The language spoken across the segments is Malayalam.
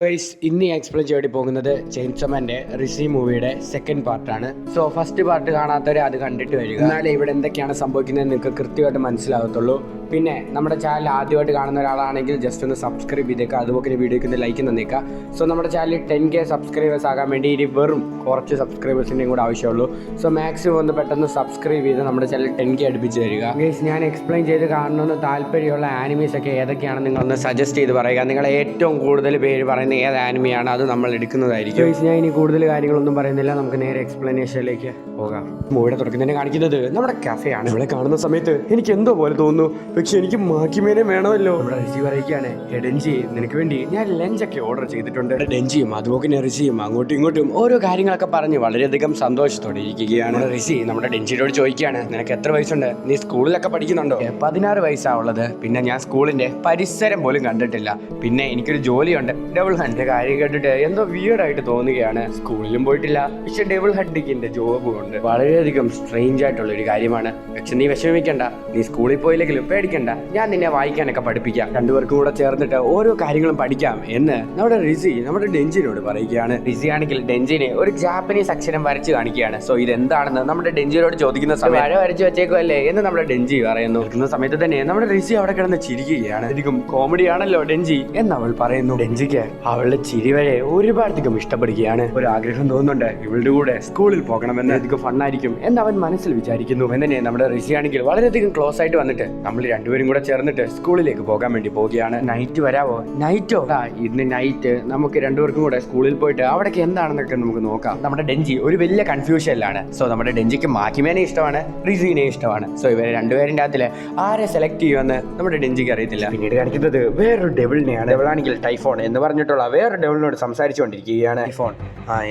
ഇന്ന് ഞാൻ എക്സ്പ്ലെയിൻ ചെയ്യേണ്ടി പോകുന്നത് ചെയിൻസോമാൻ്റെ റിസി മൂവിയുടെ സെക്കൻഡ് പാർട്ടാണ്. സോ ഫസ്റ്റ് പാർട്ട് കാണാത്തവരെ അത് കണ്ടിട്ട് വരിക, എന്നാലേ ഇവിടെ എന്തൊക്കെയാണ് സംഭവിക്കുന്നത് നിങ്ങൾക്ക് കൃത്യമായിട്ട് മനസ്സിലാകത്തുള്ളൂ. പിന്നെ നമ്മുടെ ചാനൽ ആദ്യമായിട്ട് കാണുന്ന ഒരാളാണെങ്കിൽ ജസ്റ്റ് ഒന്ന് സബ്സ്ക്രൈബ് ചെയ്തേക്കുക, അതുപോലെ വീഡിയോക്ക് ഒന്ന് ലൈക്ക് തന്നേക്കുക. സോ നമ്മുടെ ചാനലിൽ 10K സബ്സ്ക്രൈബേഴ്സ് ആകാൻ വേണ്ടി ഇനി വെറും കുറച്ച് സബ്സ്ക്രൈബേഴ്സിൻ്റെയും കൂടെ ആവശ്യമുള്ളൂ. സോ മാക്സിമം ഒന്ന് പെട്ടെന്ന് സബ്സ്ക്രൈബ് ചെയ്ത് നമ്മുടെ ചാനൽ 10K അടുപ്പിച്ച് തരിക. ഗൈസ്, ഞാൻ എക്സ്പ്ലെയിൻ ചെയ്ത് കാണണമെന്ന് താല്പര്യമുള്ള ആനിമീസ് ഒക്കെ ഏതൊക്കെയാണെന്ന് നിങ്ങളൊന്ന് സജസ്റ്റ് ചെയ്ത് പറയുക. നിങ്ങളെ ഏറ്റവും കൂടുതൽ പേര് പറയുന്നത് ഏത് ആനിമിയാണ് അത് നമ്മൾ എടുക്കുന്നതായിരിക്കും. ഞാൻ ഇനി കൂടുതൽ കാര്യങ്ങളൊന്നും പറയുന്നില്ല, നമുക്ക് നേരെ എക്സ്പ്ലനേഷനിലേക്ക് പോകാം. മൂവിയുടെ തുടക്കത്തിന് കാണിക്കുന്നത് നമ്മുടെ കഫേയാണ്. ഇവിടെ കാണുന്ന സമയത്ത് എനിക്ക് എന്തോ പോലെ തോന്നുന്നു, പക്ഷെ എനിക്ക് മാക്കിമേനെ വേണമല്ലോ. ഇവിടെ റിസി പറയുകയാണ്, ഡെഞ്ചി നിനക്ക് വേണ്ടി ഞാൻ ലഞ്ചൊക്കെ ഓർഡർ ചെയ്തിട്ടുണ്ട്. ഡെഞ്ചിയും അതുപോലെ റിസിയും അങ്ങോട്ടും ഇങ്ങോട്ടും ഓരോ കാര്യങ്ങളൊക്കെ പറഞ്ഞ് വളരെയധികം സന്തോഷത്തോടെ ഇരിക്കുകയാണ്. റിസി നമ്മുടെ ഡെഞ്ചിയോട് ചോദിക്കുകയാണ്, നിനക്ക് എത്ര വയസ്സുണ്ട്? നീ സ്കൂളിലൊക്കെ പഠിക്കുന്നുണ്ടോ? 16 വയസ്സാവുള്ളത്. പിന്നെ ഞാൻ സ്കൂളിന്റെ പരിസരം പോലും കണ്ടിട്ടില്ല. പിന്നെ എനിക്കൊരു ജോലിയുണ്ട്, ഡബിൾ ഹണ്ട്. കാര്യം കേട്ടിട്ട് എന്തോ വിയേർഡായിട്ട് തോന്നുകയാണ്. സ്കൂളിലും പോയിട്ടില്ല, പക്ഷെ ഡബിൾ ഹണ്ടിങ്ങിന്റെ ജോബും ഉണ്ട്. വളരെയധികം സ്ട്രേഞ്ച് ആയിട്ടുള്ള ഒരു കാര്യമാണ്. പക്ഷെ നീ വിഷമിക്കണ്ട, നീ സ്കൂളിൽ പോയില്ലെങ്കിലും പേടിക്കണ്ട, ഞാൻ നിന്നെ വായിക്കാനൊക്കെ പഠിപ്പിക്കാം. രണ്ടുപേർക്കും കൂടെ ചേർന്നിട്ട് ഓരോ കാര്യങ്ങളും പഠിക്കാം എന്ന് നമ്മുടെ റിസി നമ്മുടെ ഡെഞ്ചിനോട് പറയുകയാണ്. റിസി ആണെങ്കിൽ ഡെഞ്ചിനെ ഒരു ജാപ്പനീസ് അക്ഷരം വരച്ച് കാണിക്കുകയാണ്. സോ ഇതെന്താണെന്ന് നമ്മുടെ ഡെഞ്ചിനോട് ചോദിക്കുന്ന സമയം വര വരച്ച് വെച്ചേക്കുമല്ലേ എന്ന് നമ്മുടെ ഡെഞ്ചി പറയുന്നു. നിൽക്കുന്ന സമയത്ത് തന്നെ നമ്മുടെ റിസി അവിടെ കിടന്ന് ചിരിക്കുകയാണ്. അധികം കോമഡി ആണല്ലോ ഡെഞ്ചി എന്ന് അവൾ പറയുന്നു. ഡെഞ്ചിക്ക് അവളുടെ ചിരി വരെ ഒരുപാടധികം ഇഷ്ടപ്പെടുകയാണ്. ഒരു ആഗ്രഹം തോന്നുന്നുണ്ട് ഇവളുടെ കൂടെ സ്കൂളിൽ പോകണമെന്ന്. അധികം ഫണ്ണായിരിക്കും എന്ന് അവൻ മനസ്സിൽ വിചാരിക്കുന്നു. എന്നെ നമ്മുടെ റിസി ആണെങ്കിൽ വളരെയധികം ക്ലോസ് ആയിട്ട് വന്നിട്ട് നമ്മൾ രണ്ടുപേരും കൂടെ ചേർന്നിട്ട് സ്കൂളിലേക്ക് പോകാൻ വേണ്ടി പോവുകയാണ്. നൈറ്റ് വരാവോ? നൈറ്റോ? ഇന്ന് നൈറ്റ് നമുക്ക് രണ്ടുപേർക്കും കൂടെ സ്കൂളിൽ പോയിട്ട് അവിടേക്ക് എന്താണെന്നൊക്കെ നമുക്ക് നോക്കാം. നമ്മുടെ ഡെഞ്ചി ഒരു വലിയ കൺഫ്യൂഷനിലാണ്. സോ നമ്മുടെ ഡെഞ്ചിക്ക് മാക്കിമേനെ ഇഷ്ടമാണ്, റിസിനെ ഇഷ്ടമാണ്. സോ ഇവരെ രണ്ടുപേരുടെ അതിൽ ആരെ സെലക്ട് ചെയ്യുമെന്ന് നമ്മുടെ ഡെഞ്ചിക്ക് അറിയത്തില്ല. പിന്നീട് കാണിക്കുന്നത് വേറൊരു ഡെവിളിനെയാണ്. ഡെവിളാണെങ്കിൽ ടൈഫോൺ എന്ന് പറഞ്ഞിട്ടുള്ള വേറൊരു ഡെവിളിനോട് സംസാരിച്ചുകൊണ്ടിരിക്കുകയാണ്. ടൈഫോൺ,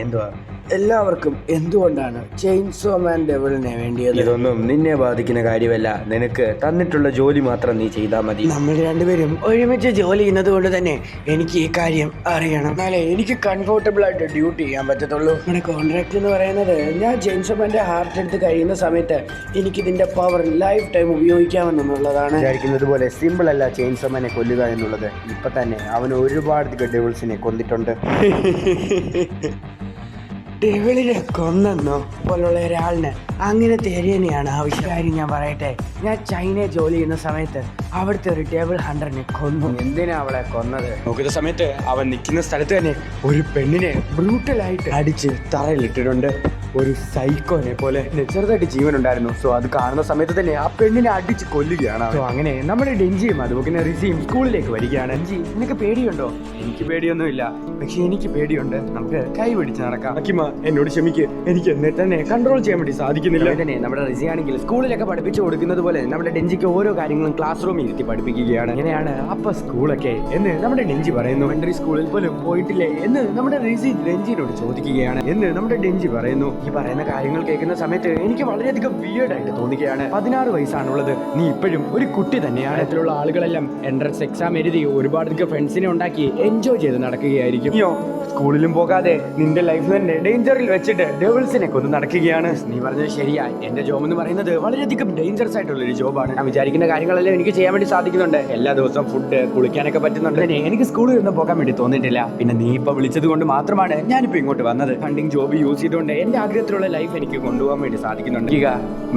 എന്തുവാ? എല്ലാവർക്കും എന്തുകൊണ്ടാണ് ചെയിൻസോ മാൻ ഡെവിളിനെ വേണ്ടിയത്? ഇതൊന്നും നിന്നെ ബാധിക്കുന്ന കാര്യമല്ല, നിനക്ക് തന്നിട്ടുള്ള ജോലി മാത്രം നീ ചെയ്താൽ മതി. നമ്മൾ രണ്ടുപേരും ഒരുമിച്ച് ജോലി ചെയ്യുന്നത് കൊണ്ട് തന്നെ എനിക്ക് ഈ കാര്യം അറിയണം, എന്നാലേ എനിക്ക് കംഫർട്ടബിൾ ആയിട്ട് ഡ്യൂട്ടി ചെയ്യാൻ പറ്റത്തുള്ളൂ. നമ്മുടെ കോൺട്രാക്ട് എന്ന് പറയുന്നത് ഞാൻ ചെയിൻസോ മാൻ്റെ ഹാർട്ട് എടുത്ത് കഴിയുന്ന സമയത്ത് എനിക്കിതിന്റെ പവർ ലൈഫ് ടൈം ഉപയോഗിക്കാമെന്നുള്ളതാണ്. വിചാരിക്കുന്നത് പോലെ സിമ്പിൾ അല്ല ചെയിൻസോ മാനെ കൊല്ലുക എന്നുള്ളത്. ഇപ്പൊ തന്നെ അവൻ ഒരുപാട് ഡെവിൾസിനെ കൊന്നിട്ടുണ്ട്. ഡെവിളിനെ കൊന്നെന്നോ പോലുള്ള ഒരാളിന് അങ്ങനെ തന്നെയാണ് ആവശ്യക്കാരി. ഞാൻ പറയട്ടെ, ഞാൻ ചൈനയിൽ ജോലി ചെയ്യുന്ന സമയത്ത് അവിടുത്തെ ഒരു ഡെവിൾ ഹണ്ടറിനെ കൊന്നു. എന്തിനാ അവളെ കൊന്നത്? നോക്കുന്ന സമയത്ത് അവൻ നിൽക്കുന്ന സ്ഥലത്ത് തന്നെ ഒരു പെണ്ണിനെ ബ്രൂട്ടലായിട്ട് അടിച്ച് തറയിലിട്ടിട്ടുണ്ട്. ഒരു സൈക്കോനെ പോലെ. ചെറുതായിട്ട് ജീവനുണ്ടായിരുന്നു. സോ അത് കാണുന്ന സമയത്ത് തന്നെ ആ പെണ്ണിനെ അടിച്ച് കൊല്ലുകയാണ്. സോ അങ്ങനെ നമ്മുടെ ഡെഞ്ചിയും അതുപോലെ റിസിയും സ്കൂളിലേക്ക് വരികയാണ്. ഡെഞ്ചി, നിനക്ക് പേടിയുണ്ടോ? എനിക്ക് പേടിയൊന്നുമില്ല, പക്ഷെ എനിക്ക് പേടിയുണ്ട്. നമുക്ക് കൈ പിടിച്ച് നടക്കാം. അക്കിമ, എന്നോട് ക്ഷമിക്ക്, എനിക്ക് എന്നെ തന്നെ കൺട്രോൾ ചെയ്യാൻ വേണ്ടി സാധിക്കുന്നില്ല. തന്നെ നമ്മുടെ റിസി ആണെങ്കിൽ സ്കൂളിലൊക്കെ പഠിപ്പിച്ചു കൊടുക്കുന്നത് പോലെ നമ്മുടെ ഡെഞ്ചിക്ക് ഓരോ കാര്യങ്ങളും ക്ലാസ് റൂമിൽ ഇരുത്തി പഠിപ്പിക്കുകയാണ്. ഇങ്ങനെയാണ് അപ്പൊ സ്കൂളൊക്കെ എന്ന് നമ്മുടെ ഡെഞ്ചി പറയുന്നു. എലമെന്ററി സ്കൂളിൽ പോലും പോയിട്ടില്ലേ എന്ന് നമ്മുടെ റിസി ഡെഞ്ചിനോട് ചോദിക്കുകയാണ്. എന്ന് നമ്മുടെ ഡെഞ്ചി പറയുന്നു. ഈ പറയുന്ന കാര്യങ്ങൾ കേൾക്കുന്ന സമയത്ത് എനിക്ക് വളരെയധികം വിയേർഡായിട്ട് തോന്നുകയാണ്. 16 വയസ്സാണുള്ളത്, നീ ഇപ്പോഴും ഒരു കുട്ടി തന്നെയാണ്. ഇതിലുള്ള ആളുകളെല്ലാം എൻട്രൻസ് എക്സാം എഴുതി ഒരുപാടധികം ഫ്രണ്ട്സിനെ ഉണ്ടാക്കി എൻജോയ് ചെയ്ത് നടക്കുകയായിരിക്കും. സ്കൂളിലും പോകാതെ നിന്റെ ലൈഫ് തന്നെ ഡേഞ്ചറിൽ വെച്ചിട്ട് ഡെവിൾസിനെ കൊന്ന് നടക്കുകയാണ്. നീ പറഞ്ഞത് ശരിയായി. എന്റെ ജോബ് എന്ന് പറയുന്നത് വളരെയധികം ഡേഞ്ചറസ് ആയിട്ടുള്ള ഒരു ജോബാണ്. ഞാൻ വിചാരിക്കുന്ന കാര്യങ്ങളെല്ലാം എനിക്ക് ചെയ്യാൻ വേണ്ടി സാധിക്കുന്നുണ്ട്. എല്ലാ ദിവസവും ഫുഡ് കുളിക്കാനൊക്കെ പറ്റുന്നുണ്ട്. എനിക്ക് സ്കൂളിൽ നിന്ന് പോകാൻ വേണ്ടി തോന്നിയിട്ടില്ല. പിന്നെ നീ ഇപ്പൊ വിളിച്ചത് കൊണ്ട് മാത്രമാണ് ഞാനിപ്പോ ഇങ്ങോട്ട് വന്നത്. ഫണ്ടിങ് ജോബ് യൂസ് ചെയ്തുകൊണ്ട് എന്റെ ആഗ്രഹത്തിലുള്ള ലൈഫ് എനിക്ക് കൊണ്ടുപോകാൻ വേണ്ടി സാധിക്കുന്നുണ്ട്.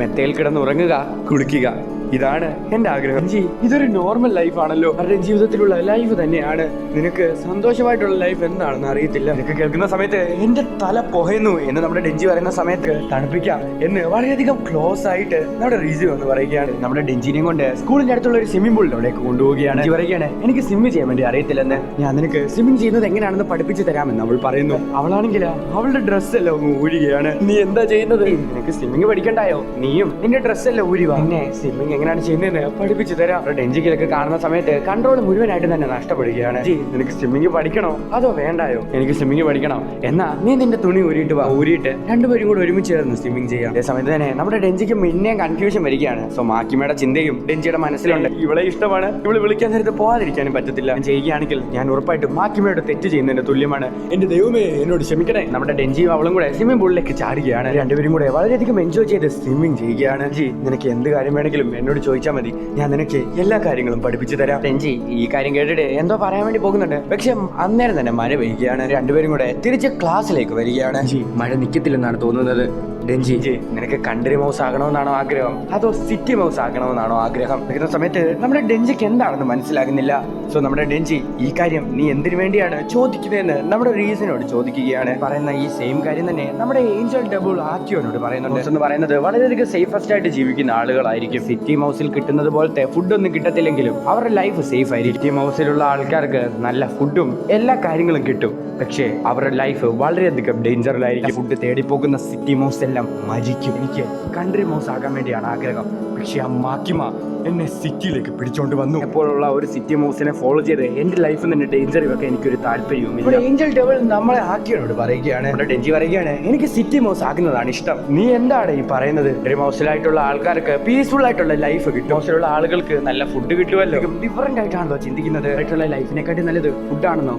മെത്തയിൽ കിടന്ന് ഉറങ്ങുക, കുളിക്കുക, ഇതാണ് എന്റെ ആഗ്രഹം. ഇതൊരു നോർമൽ ലൈഫ് ആണല്ലോ. അവരുടെ ജീവിതത്തിലുള്ള ലൈഫ് തന്നെയാണ്. നിനക്ക് സന്തോഷമായിട്ടുള്ള ലൈഫ് എന്താണെന്ന് അറിയത്തില്ല. നിനക്ക് കേൾക്കുന്ന സമയത്ത് എന്റെ തല പുകയുന്നു എന്ന് നമ്മുടെ ഡെഞ്ചി പറയുന്ന സമയത്ത് തണുപ്പിക്കാം എന്ന് വളരെയധികം ക്ലോസ് ആയിട്ട് നമ്മുടെ റിസി എന്ന് പറയുകയാണ്. നമ്മുടെ ഡെഞ്ചിനെയും കൊണ്ട് സ്കൂളിന്റെ അടുത്തുള്ള ഒരു സ്വിമ്മിംഗ് പൂളിലേക്ക് കൊണ്ടുപോവുകയാണ്. പറയുകയാണ്, എനിക്ക് സ്വിമ്മ് ചെയ്യാൻ വേണ്ടി അറിയത്തില്ലെന്ന്, ഞാൻ നിനക്ക് സ്വിമ്മിംഗ് ചെയ്യുന്നത് എങ്ങനെയാണെന്ന് പഠിപ്പിച്ചു തരാമെന്ന് അവൾ പറയുന്നു. അവളാണെങ്കിൽ അവളുടെ ഡ്രസ്സ് എല്ലാം ഒന്ന് ഊരുകയാണ്. നീ എന്താ ചെയ്യുന്നത്? നിനക്ക് സ്വിമ്മിംഗ് പഠിക്കണ്ടായോ? നീയും നിന്റെ ഡ്രസ്സ് എല്ലാം ഊരുക, പിന്നെ സ്വിമ്മിംഗ് എങ്ങനെയാണ് ചെയ്യുന്നതെന്ന് പഠിപ്പിച്ചു തരാം. ഡെഞ്ചിക്കിലൊക്കെ കാണുന്ന സമയത്ത് കൺട്രോൾ മുഴുവനായിട്ട് തന്നെ നഷ്ടപ്പെടുകയാണ്. നിനക്ക് സ്വിമ്മിംഗ് പഠിക്കണോ അതോ വേണ്ടായോ? എനിക്ക് സ്വിമ്മിംഗ് പഠിക്കണം. എന്നാ നീ നിന്റെ തുണി ഊരിയിട്ട് വാ, ഊരിയിട്ട് രണ്ടുപേരും കൂടെ ഒരുമിച്ച് ചേർന്ന് സ്വിമ്മിംഗ് ചെയ്യാം. അതേ സമയത്ത് തന്നെ നമ്മുടെ ഡെഞ്ചിക്ക് പിന്നെയും കൺഫ്യൂഷൻ വരികയാണ്. സോ മാക്കിമയുടെ ചിന്തയും ഡെഞ്ചിയുടെ മനസ്സിലുണ്ട്. ഇവളെ ഇഷ്ടമാണ്, ഇവള് വിളിക്കാൻ നേരത്ത് പോകാതിരിക്കാനും പറ്റത്തില്ല. ചെയ്യുകയാണെങ്കിൽ ഞാൻ ഉറപ്പായിട്ടും മാക്കിമയുടെ തെറ്റ് ചെയ്യുന്നതിന് തുല്യമാണ്. എന്റെ ദൈവമേ, എന്നോട് ക്ഷമിക്കണേ. നമ്മുടെ ഡെഞ്ചിയും അവളും കൂടെ സ്വിമ്മിംഗ് പൂളിലേക്ക് ചാടുകയാണ്. രണ്ടുപേരും കൂടെ വളരെയധികം എൻജോയ് ചെയ്ത് സ്വിമ്മിംഗ് ചെയ്യുകയാണ്. നിനക്ക് എന്ത് കാര്യം വേണമെങ്കിലും എന്നോട് എന്നോട് ചോദിച്ചാൽ മതി, ഞാൻ നിനക്ക് എല്ലാ കാര്യങ്ങളും പഠിപ്പിച്ചു തരാം. ഡെഞ്ചി ഈ കാര്യം കേട്ടിട്ട് എന്തോ പറയാൻ വേണ്ടി പോകുന്നുണ്ട്. പക്ഷെ അന്നേരം തന്നെ മഴ പെയ്യുകയാണ്. രണ്ടുപേരും കൂടെ തിരിച്ച് ക്ലാസ്സിലേക്ക് വരികയാണ്. മഴ നിൽക്കത്തില്ലെന്നാണ് തോന്നുന്നത്. ഡെഞ്ചി, നിനക്ക് കൺട്രി മൗസ് ആകണമെന്നാണോ ആഗ്രഹം, അതോ സിറ്റി മൗസ് ആകണമെന്നാണോ ആഗ്രഹം? നിൽക്കുന്ന സമയത്ത് നമ്മുടെ ഡെഞ്ചിക്ക് എന്താണെന്ന് മനസ്സിലാകുന്നില്ല. സോ നമ്മുടെ ഡെഞ്ചി ഈ കാര്യം നീ എന്തിനു വേണ്ടിയാണ് ചോദിക്കുന്നതെന്ന് നമ്മുടെ റീസനോട് ചോദിക്കുകയാണ്. പറയുന്ന ഈ സെയിം കാര്യം തന്നെ നമ്മുടെ ഏഞ്ചൽ ഡബിൾ ആക്കിയോനോട് പറയുന്നുണ്ട്. എന്ന് പറയുന്നത് വളരെയധികം സേഫസ്റ്റ് ആയിട്ട് ജീവിക്കുന്ന ആളുകളായിരിക്കും. സിറ്റി മൗസിൽ കിട്ടുന്നത് പോലത്തെ ഫുഡൊന്നും കിട്ടത്തില്ലെങ്കിലും അവരുടെ ലൈഫ് സേഫ് ആയിരിക്കും. സിറ്റി മൗസിലുള്ള ആൾക്കാർക്ക് നല്ല ഫുഡും എല്ലാ കാര്യങ്ങളും കിട്ടും, പക്ഷേ അവരുടെ ലൈഫ് വളരെയധികം ഡേഞ്ചറിലായിരിക്കും. ഫുഡ് തേടിപ്പോകുന്ന സിറ്റി മൗസ് എല്ലാം മരിക്കും. എനിക്ക് കൺട്രി മൗസ് ആകാൻ വേണ്ടിയാണ് ആഗ്രഹം, പക്ഷെ ആ മാക്കിമ എന്നെ സിറ്റിയിലേക്ക് പിടിച്ചോണ്ട് വന്നു. എപ്പോഴുള്ള ഒരു സിറ്റി മൗസിനെ ഫോളോ ചെയ്ത് എന്റെ ലൈഫിൽ നിന്ന് ഡേഞ്ചർ വെക്കാൻ എനിക്കൊരു താല്പര്യവുമില്ല. ഏഞ്ചൽ ഡെവിൾ നമ്മളെ ആക്കിയോട് പറയുകയാണ്. ഡെഞ്ചി പറയുകയാണ്, എനിക്ക് സിറ്റി മൗസ് ആകുന്നതാണ് ഇഷ്ടം. നീ എന്താണ് ഈ പറയുന്നത്? കൺട്രി മൗസിലായിട്ടുള്ള ആൾക്കാർക്ക് പീസ്ഫുൾ ആയിട്ടുള്ള ലൈഫ് കിട്ടും. മൗസിലുള്ള ആളുകൾക്ക് നല്ല ഫുഡ് കിട്ടുമല്ലോ. ഡിഫറെന്റ് ആയിട്ടാണല്ലോ ചിന്തിക്കുന്നത്. ആയിട്ടുള്ള ലൈഫിനെക്കാട്ടി നല്ലത് ഫുഡാണെന്നോ?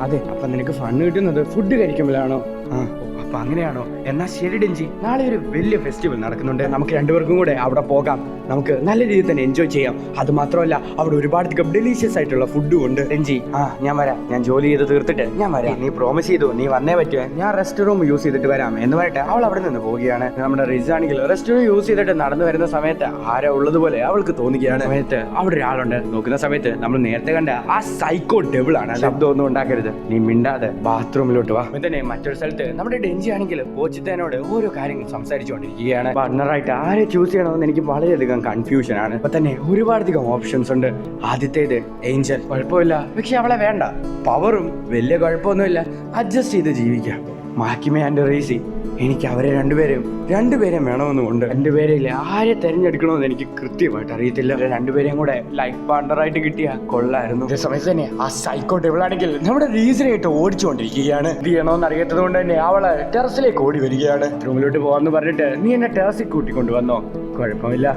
അതെ. അപ്പൊ നിനക്ക് ഫണ്ട് കിട്ടുന്നത് ഫുഡ് കഴിക്കുമ്പോഴാണോ? അപ്പൊ അങ്ങനെയാണോ? എന്നാ ശരി ഡെഞ്ചി, നാളെ ഒരു വലിയ ഫെസ്റ്റിവൽ നടക്കുന്നുണ്ട്. നമുക്ക് രണ്ടുപേർക്കും കൂടെ അവിടെ പോകാം. നമുക്ക് നല്ല രീതിയിൽ തന്നെ എൻജോയ് ചെയ്യാം. അത് മാത്രമല്ല അവിടെ ഒരുപാട് ഡെലീഷ്യസ് ആയിട്ടുള്ള ഫുഡും ഉണ്ട്. ഡെഞ്ചി, ഞാൻ വരാം. ഞാൻ ജോലി ചെയ്ത് തീർത്തിട്ട് ഞാൻ വരാം. നീ പ്രോമിസ് ചെയ്തു, നീ വന്നേ പറ്റുമേ. ഞാൻ റെസ്റ്റ് റൂം യൂസ് ചെയ്തിട്ട് വരാം എന്ന് പറയട്ടെ അവൾ അവിടെ നിന്ന് പോവുകയാണ്. നമ്മുടെ റിസ് ആണെങ്കിൽ റെസ്റ്റ് റൂം യൂസ് ചെയ്തിട്ട് നടന്നു വരുന്ന സമയത്ത് ആരോ ഉള്ളതുപോലെ അവൾക്ക് തോന്നുകയാണ്. സമയത്ത് അവിടെ ഒരാളുണ്ട്. നോക്കുന്ന സമയത്ത് നമ്മൾ നേരത്തെ കണ്ട ആ സൈക്കോ ഡെവിൾ ആണ്. ശബ്ദം ഒന്നും ഉണ്ടാക്കരുത്, നീ മിണ്ടാതെ ബാത്റൂമിലോട്ട് വാ. തന്നെ മറ്റൊരു സ്ഥലത്ത് നമ്മുടെ ഡെഞ്ചി ആണെങ്കിൽ കോച്ചിത്തേനോട് ഓരോ കാര്യങ്ങൾ സംസാരിച്ചുകൊണ്ടിരിക്കുകയാണ്. പാർട്ണറായിട്ട് ആരെ ചൂസ് ചെയ്യണമെന്ന് എനിക്ക് വളരെയധികം കൺഫ്യൂഷൻ ആണ്. അപ്പൊ തന്നെ ഒരുപാടധികം ഓപ്ഷൻസ് ഉണ്ട്. ആദ്യത്തേത് ഏഞ്ചൽ, കുഴപ്പമില്ല, പക്ഷെ അവളെ വേണ്ട. പവറും വലിയ കുഴപ്പമൊന്നുമില്ല, അഡ്ജസ്റ്റ് ചെയ്ത് ജീവിക്കാം. മാക്കിമ ആൻഡ് റീസി, എനിക്ക് അവരെ രണ്ടുപേരെയും വേണമെന്നുമുണ്ട്. രണ്ടുപേരെയില്ല ആരെ തെരഞ്ഞെടുക്കണമെന്ന് എനിക്ക് കൃത്യമായിട്ട് അറിയത്തില്ല. രണ്ടുപേരെയും കൂടെ ലൈഫ് പാർട്ണറായിട്ട് കിട്ടിയ കൊള്ളായിരുന്നു. അതേ സമയത്ത് തന്നെ ആ സൈക്കോ ഡെവിളാണെങ്കിൽ നമ്മുടെ റീസനായിട്ട് ഓടിച്ചുകൊണ്ടിരിക്കുകയാണ്. ഇത് ചെയ്യണമെന്ന് അറിയാത്തത് കൊണ്ട് തന്നെ അവള് ടെറസിലേക്ക് ഓടി വരികയാണ്. റൂമിലോട്ട് പോകാന്ന് പറഞ്ഞിട്ട് നീ എന്നെ ടെറസിൽ കൂട്ടിക്കൊണ്ടുവന്നോ? കുഴപ്പമില്ല.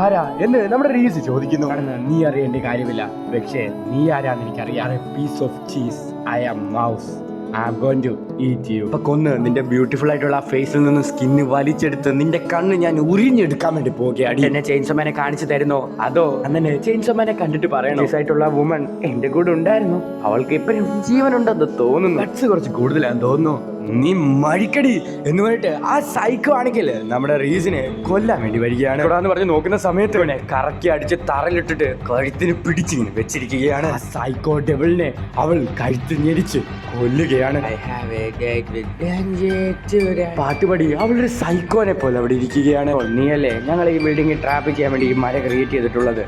ആരാ എന്ന് നമ്മുടെ റീസ് ചോദിക്കുന്നു. നീ അറിയേണ്ട കാര്യമില്ല, പക്ഷേ നീ ആരാന്ന് എനിക്കറിയാം. Piece of cheese, I am mouse. I'm going to eat you. അപ്പൊ കൊന്ന് നിന്റെ ബ്യൂട്ടിഫുൾ ആയിട്ടുള്ള ആ ഫേസിൽ നിന്ന് സ്കിന്ന് വലിച്ചെടുത്ത് നിന്റെ കണ്ണ് ഞാൻ ഉരിഞ്ഞെടുക്കാൻ വേണ്ടി പോകുകയാണ്. എന്നെ ചെയിൻസോമാനെ കാണിച്ചു തരുന്നോ, അതോ അങ്ങനെ ചെയിൻസോമാനെ കണ്ടിട്ട് പറയണോ? ആയിട്ടുള്ള വുമൺ എന്റെ കൂടെ ഉണ്ടായിരുന്നു, അവൾക്ക് ഇപ്പഴും ജീവനുണ്ടെന്ന് തോന്നുന്നു. ഗട്സ് കുറച്ച് കൂടുതലാന്ന് തോന്നുന്നു. നീ മഴിക്കടി എന്ന് പറഞ്ഞിട്ട് ആ സൈക്കോ ആണെങ്കിൽ നമ്മുടെ റീസിനെ കൊല്ലാൻ വേണ്ടി വരികയാണ്. എന്ന് പറഞ്ഞ് നോക്കുന്ന സമയത്ത് അവനെ കറക്കി അടിച്ച് തറയിലിട്ടിട്ട് കഴുത്തിന് പിടിച്ചിങ്ങനെ വെച്ചിരിക്കുകയാണ്. ആ സൈക്കോ ഡെവിളിനെ അവൾ കഴുത്ത് ഞെരിച്ച് കൊല്ലുകയാണ്. പാട്ടുപടി അവളൊരു സൈക്കോനെ പോലെ അവിടെ ഇരിക്കുകയാണ്. നീയല്ലേ ഞങ്ങൾ ഈ ബിൽഡിംഗ് ട്രാപ്പ് ചെയ്യാൻ വേണ്ടി ഈ മര ക്രിയേറ്റ് ചെയ്തിട്ടുള്ളത്?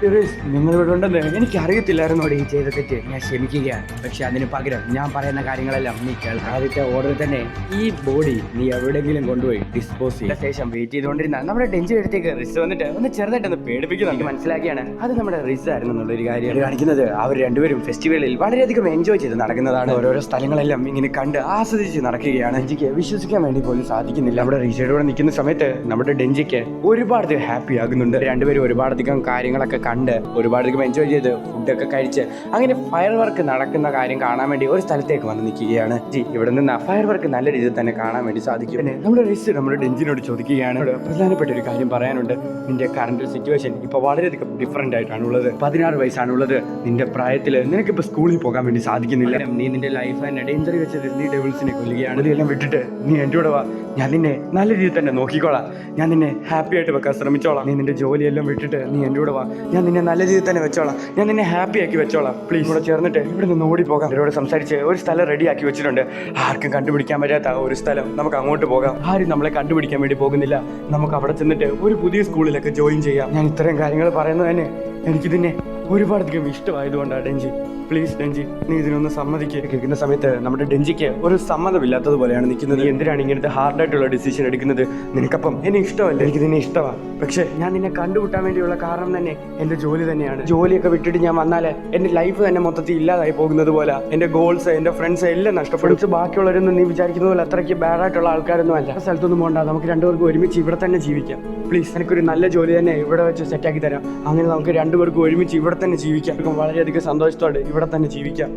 നിങ്ങൾ ഇവിടെ ഉണ്ടെന്ന് എനിക്ക് അറിയത്തില്ലായിരുന്നു. ഈ ചെയ്ത തെറ്റ് ഞാൻ ക്ഷമിക്കുകയാണ്, പക്ഷെ അതിന് പകരം ഞാൻ പറയുന്ന കാര്യങ്ങളെല്ലാം നീ കേൾക്കാം. ആദ്യത്തെ ഓർഡർ തന്നെ ഈ ബോഡി നീ എവിടെയെങ്കിലും കൊണ്ടുപോയി ഡിസ്പോസ് ചെയ്ത ശേഷം വെയിറ്റ് ചെയ്തുകൊണ്ടിരുന്ന നമ്മുടെ ഡെഞ്ചി അടുത്തേക്ക് റിസ് വന്നിട്ട് ഒന്ന് ചെറുതായിട്ടൊന്ന് പേടിപ്പിക്കുന്നുണ്ട്. മനസ്സിലാക്കിയാണ് അത് നമ്മുടെ റിസ് ആയിരുന്നു എന്നുള്ളൊരു കാര്യം കാണിക്കുന്നത്. അവർ രണ്ടുപേരും ഫെസ്റ്റിവലിൽ വളരെയധികം എൻജോയ് ചെയ്ത് നടക്കുന്നതാണ്. ഓരോരോ സ്ഥലങ്ങളെല്ലാം ഇങ്ങനെ കണ്ട് ആസ്വദിച്ച് നടക്കുകയാണ്. ഡെഞ്ചിക്ക് വിശ്വസിക്കാൻ വേണ്ടി പോലും സാധിക്കുന്നില്ല. നമ്മുടെ റിസയുടെ കൂടെ നിൽക്കുന്ന സമയത്ത് നമ്മുടെ ഡെഞ്ചിക്ക് ഒരുപാട് ഹാപ്പി ആകുന്നുണ്ട്. രണ്ടുപേരും ഒരുപാടധികം കാര്യങ്ങളൊക്കെ കണ്ട് ഒരുപാടധികം എൻജോയ് ചെയ്ത് ഫുഡൊക്കെ കഴിച്ച് അങ്ങനെ ഫയർ വർക്ക് നടക്കുന്ന കാര്യം കാണാൻ വേണ്ടി ഒരു സ്ഥലത്തേക്ക് വന്ന് നിൽക്കുകയാണ്. ഇവിടെ നിന്ന് ഫയർ വർക്ക് നല്ല രീതിയിൽ തന്നെ കാണാൻ വേണ്ടി സാധിക്കും. പിന്നെ നമ്മുടെ റിസ് നമ്മുടെ ഡെഞ്ചിനോട് ചോദിക്കുകയാണ്, പ്രധാനപ്പെട്ട ഒരു കാര്യം പറയാനുണ്ട്. നിന്റെ കറന്റ് സിറ്റുവേഷൻ ഇപ്പൊ വളരെയധികം ഡിഫറെന്റ് ആയിട്ടാണുള്ളത്. 16 വയസ്സാണുള്ളത്. നിന്റെ പ്രായത്തിൽ നിനക്കിപ്പോ സ്കൂളിൽ പോകാൻ വേണ്ടി സാധിക്കുന്നില്ല. നീ നിന്റെ ലൈഫ് തന്നെ ഡേഞ്ചർ വെച്ചത് നീ ഡെവിൾസിനെ കൊല്ലുകയാണ്. ഇതെല്ലാം വിട്ടിട്ട് നീ എൻ്റെ കൂടെ വാ, ഞാൻ നിന്നെ നല്ല രീതിയിൽ തന്നെ നോക്കിക്കോളാം. ഞാൻ നിന്നെ ഹാപ്പി ആയിട്ട് വെക്കാൻ ശ്രമിച്ചോളാം. നീ നിന്റെ ജോലിയെല്ലാം വിട്ടിട്ട് നീ എൻ്റെ കൂടെ വാ, ഞാൻ നിന്നെ നല്ല രീതിയിൽ തന്നെ വെച്ചോളാം. ഞാൻ നിന്നെ ഹാപ്പി ആക്കി വെച്ചോളാം. പ്ലീസ് കൂടെ ചേർന്നിട്ട് ഇവിടെ നിന്ന് ഓടിപ്പോകാം. അവരോട് സംസാരിച്ച് ഒരു സ്ഥലം റെഡി ആക്കി വെച്ചിട്ടുണ്ട്. ആർക്കും കണ്ടുപിടിക്കാൻ പറ്റാത്ത ഒരു സ്ഥലം. നമുക്ക് അങ്ങോട്ട് പോകാം. ആരും നമ്മളെ കണ്ടുപിടിക്കാൻ വേണ്ടി പോകുന്നില്ല. നമുക്ക് അവിടെ ചെന്നിട്ട് ഒരു പുതിയ സ്കൂളിലൊക്കെ ജോയിൻ ചെയ്യാം. ഞാൻ ഇത്രയും കാര്യങ്ങൾ പറയുന്നത് തന്നെ എനിക്കിതിനെ ഒരുപാടധികം ഇഷ്ടമായതുകൊണ്ടാണ്. ഡെഞ്ചി പ്ലീസ് ഡെഞ്ചി, നീ ഇതിനൊന്ന് സമ്മതിക്കുക. കേൾക്കുന്ന സമയത്ത് നമ്മുടെ ഡെഞ്ചിക്ക് ഒരു സമ്മതമില്ലാത്തതുപോലെയാണ് നിൽക്കുന്നത്. നീ എന്തിനാണ് ഇങ്ങനത്തെ ഹാർഡായിട്ടുള്ള ഡിസിഷൻ എടുക്കുന്നത്? നിനക്കപ്പം എന്നെ ഇഷ്ടമല്ല, എനിക്ക് നിന്നെ ഇഷ്ടമാണ്. പക്ഷെ ഞാൻ നിന്നെ കണ്ടുമുട്ടാൻ വേണ്ടിയുള്ള കാരണം തന്നെ എൻ്റെ ജോലി തന്നെയാണ്. ജോലിയൊക്കെ വിട്ടിട്ട് ഞാൻ വന്നാൽ എൻ്റെ ലൈഫ് തന്നെ മൊത്തത്തിൽ ഇല്ലാതായി പോകുന്നത് പോലെ. എൻ്റെ ഗോൾസ്, എൻ്റെ ഫ്രണ്ട്സ് എല്ലാം നഷ്ടപ്പെടും. ബാക്കിയുള്ളവരൊന്നും നീ വിചാരിക്കുന്ന പോലെ അത്രയ്ക്ക് ബാഡായിട്ടുള്ള ആൾക്കാരൊന്നും അല്ല. സ്ഥലത്തൊന്നും പോകണ്ട, നമുക്ക് രണ്ടുപേർക്കും ഒരുമിച്ച് ഇവിടെ തന്നെ ജീവിക്കാം. പ്ലീസ് എനിക്കൊരു നല്ല ജോലി തന്നെ ഇവിടെ വെച്ച് സെറ്റാക്കി തരാം. അങ്ങനെ നമുക്ക് രണ്ടുപേർക്കും ഒരുമിച്ച് ഇവിടെ തന്നെ ജീവിക്കാം. വളരെയധികം സന്തോഷത്തോടെ ഇവിടെ തന്നെ ജീവിക്കാം.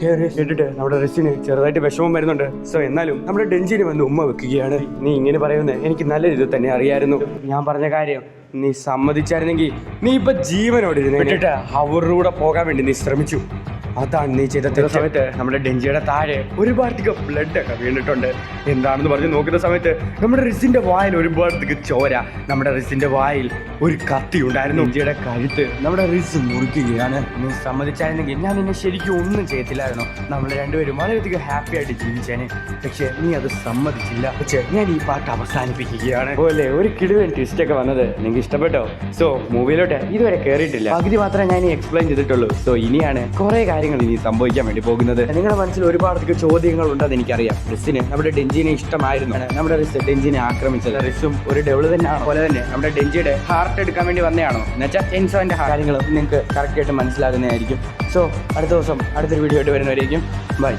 കേട്ടിട്ട് നമ്മുടെ റെസിന് ചെറുതായിട്ട് വിഷമം വരുന്നുണ്ട്. സോ എന്നാലും നമ്മുടെ ഡെഞ്ചിന് വന്ന് ഉമ്മ വെക്കുകയാണ്. നീ ഇങ്ങനെ പറയുന്നത് എനിക്ക് നല്ല രീതിയിൽ തന്നെ അറിയായിരുന്നു. ഞാൻ പറഞ്ഞ കാര്യം നീ സമ്മതിച്ചായിരുന്നെങ്കിൽ നീ ഇപ്പൊ ജീവനോട് ഇരുന്നിട്ട് അവരുടെ കൂടെ പോകാൻ വേണ്ടി നീ ശ്രമിച്ചു. അതാണ് നീ ചെയ്ത സമയത്ത് നമ്മുടെ ഡെഞ്ചിയുടെ താഴെ ഒരുപാടത്തേക്ക് ബ്ലഡ് ഒക്കെ വീണിട്ടുണ്ട്. എന്താണെന്ന് പറഞ്ഞ് നോക്കുന്ന സമയത്ത് നമ്മുടെ റിസിന്റെ വായിൽ ഒരുപാടത്തേക്ക് ചോര. നമ്മുടെ റിസിന്റെ വായിൽ ഒരു കത്തി ഉണ്ടായിരുന്നു. ഡെഞ്ചിയുടെ കഴുത്ത് നമ്മുടെ റിസ് മുറിക്കുകയാണ്. നീ സമ്മതിച്ചായിരുന്നെങ്കിൽ ഞാൻ നിന്നെ ശരിക്കും ഒന്നും ചെയ്യത്തില്ലായിരുന്നു. നമ്മൾ രണ്ടുപേരും വളരെയധികം ഹാപ്പി ആയിട്ട് ജീവിച്ചേനെ. പക്ഷെ നീ അത് സമ്മതിച്ചില്ല. പക്ഷേ ഞാൻ ഈ പാട്ട് അവസാനിപ്പിക്കുകയാണ്. പോലെ ഒരു കിടുവൻ ട്വിസ്റ്റ് ഒക്കെ വന്നത് നിങ്ങൾക്ക് ഇഷ്ടപ്പെട്ടോ? സോ മൂവിയിലോട്ട് ഇതുവരെ കയറിയിട്ടില്ല, പകുതി മാത്രമേ ഞാൻ എക്സ്പ്ലെയിൻ ചെയ്തിട്ടുള്ളൂ. സോ ഇനിയാണ് കുറെ കാര്യങ്ങൾ ഇനി സംഭവിക്കാൻ വേണ്ടി പോകുന്നത്. നിങ്ങളുടെ മനസ്സിൽ ഒരുപാട് ചോദ്യങ്ങൾ ഉണ്ടെന്ന് എനിക്കറിയാം. റിസിന് നമ്മുടെ ഡെഞ്ചിനെ ഇഷ്ടമായിരുന്നു. നമ്മുടെ റിസ് ഡെഞ്ചിനെ ആക്രമിച്ചത്. റിസും ഒരു ഡെവിള് തന്നെയാണോ? പോലെ തന്നെ നമ്മുടെ ഡെഞ്ചിയുടെ ഹാർട്ട് എടുക്കാൻ വേണ്ടി വന്നതാണോ എന്നുവെച്ചാൽ ചെയിൻസോന്റെ കാര്യങ്ങളും നിങ്ങൾക്ക് കറക്റ്റായിട്ട് മനസ്സിലാകുന്നതായിരിക്കും. സോ അടുത്ത ദിവസം അടുത്തൊരു വീഡിയോ ആയിട്ട് വരുന്നവരായിരിക്കും. ബൈ.